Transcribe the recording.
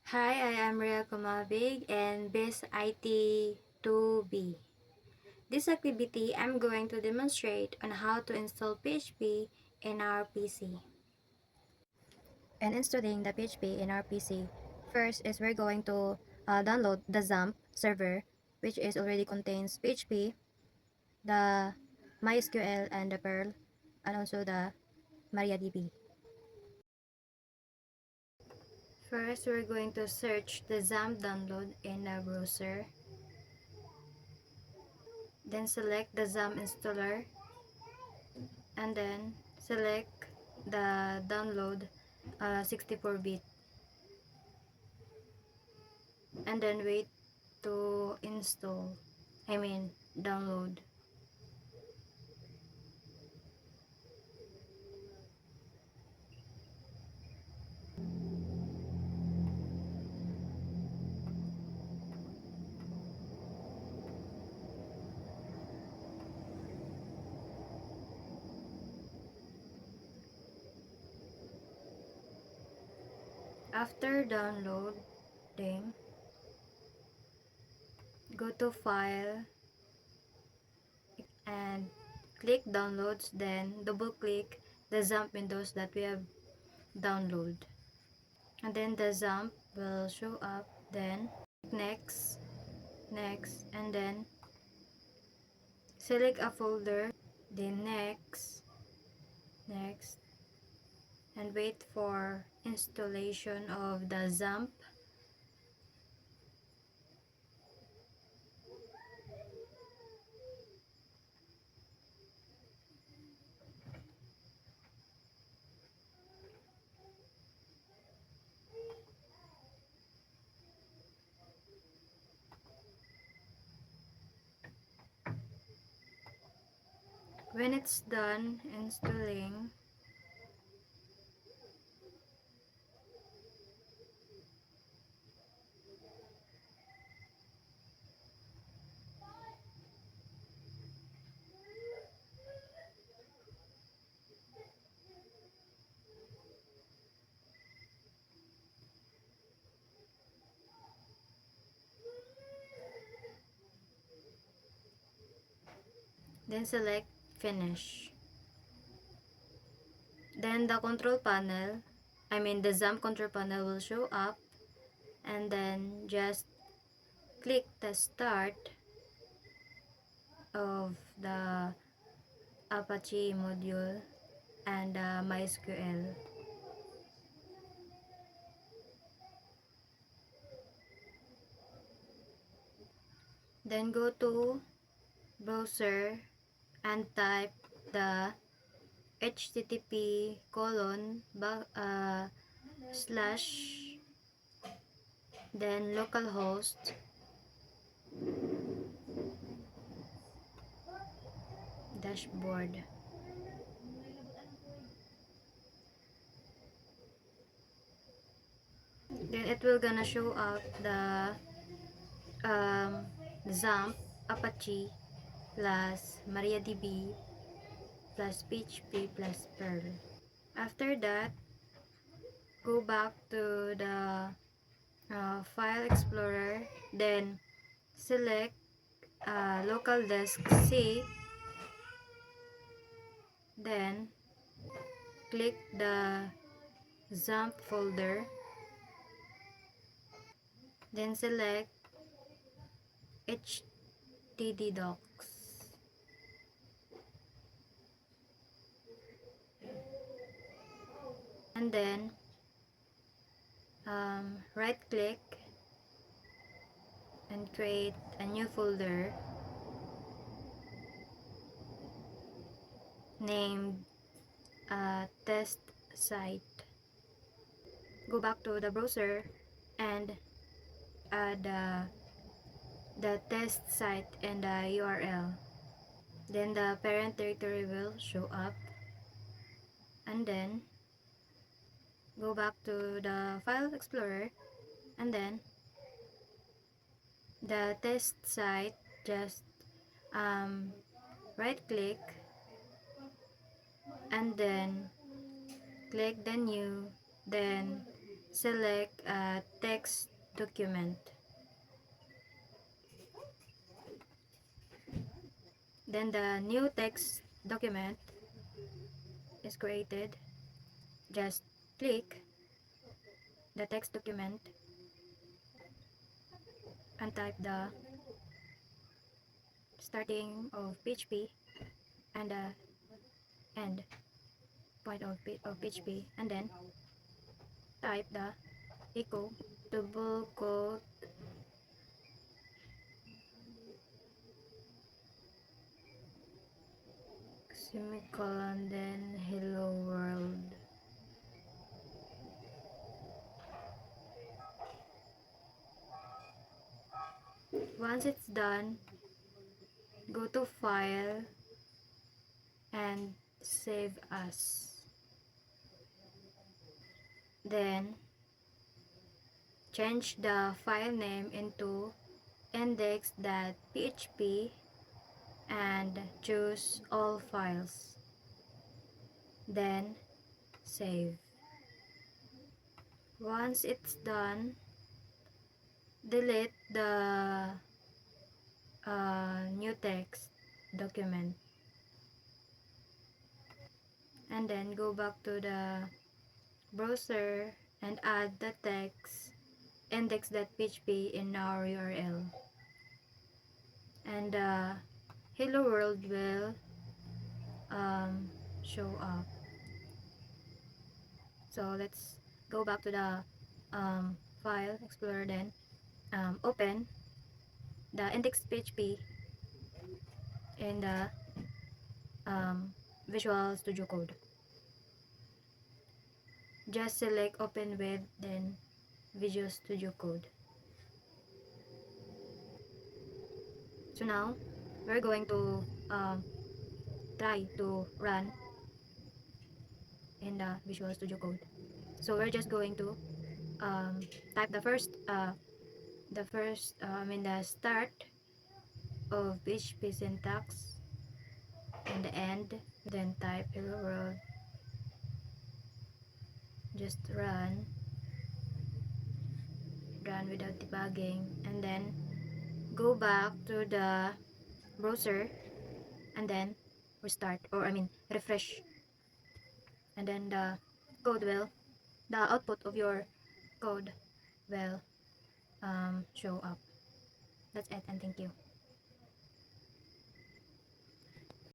Hi, I am Ria Kumabig and BIS IT 2B. This activity, I'm going to demonstrate on how to install PHP in our PC. And installing the PHP in our PC, first is we're going to download the XAMPP server, which is already contains PHP, the MySQL, and the Perl, and also the MariaDB. First, we're going to search the XAMPP download in the browser. Then select the XAMPP installer and then select the download 64-bit and then wait to install, download. After downloading, go to file and click downloads, then double click the XAMPP windows that we have download, and then the XAMPP will show up. Then next, and then select a folder, then next, and wait for installation of the XAMPP. When it's done installing, then select finish. Then the control panel, the XAMPP control panel will show up, and then just click the start of the Apache module and MySQL. Then go to browser and type the http slash then localhost dashboard. Then it will gonna show up the XAMPP, Apache plus MariaDB plus PHP plus Perl. After that, go back to the File Explorer, then select local disk C, then click the XAMPP folder, then select htdocs, and then right click and create a new folder named test site. Go back to the browser and add the test site and the URL. Then the parent directory will show up, and then go back to the File Explorer, and then the test site, just right click and then click the new, then select a text document. Then the new text document is created. Just click the text document and type the starting of PHP and the end point of PHP, and then type the echo double quote semicolon, then hello world. Once it's done, go to file and save as. Then change the file name into index.php and choose all files. Then save. Once it's done, delete the new text document and then go back to the browser and add the text index.php in our URL, and hello world will show up. So let's go back to the file explorer, then open the index.php in the Visual Studio Code. Just select open with, then Visual Studio Code. So now we're going to try to run in the Visual Studio Code. So we're just going to type the start of PHP syntax and the end, then type hello world. Just run without debugging, and then go back to the browser and then restart, or refresh, and then the output of your code will show up. That's it, and thank you.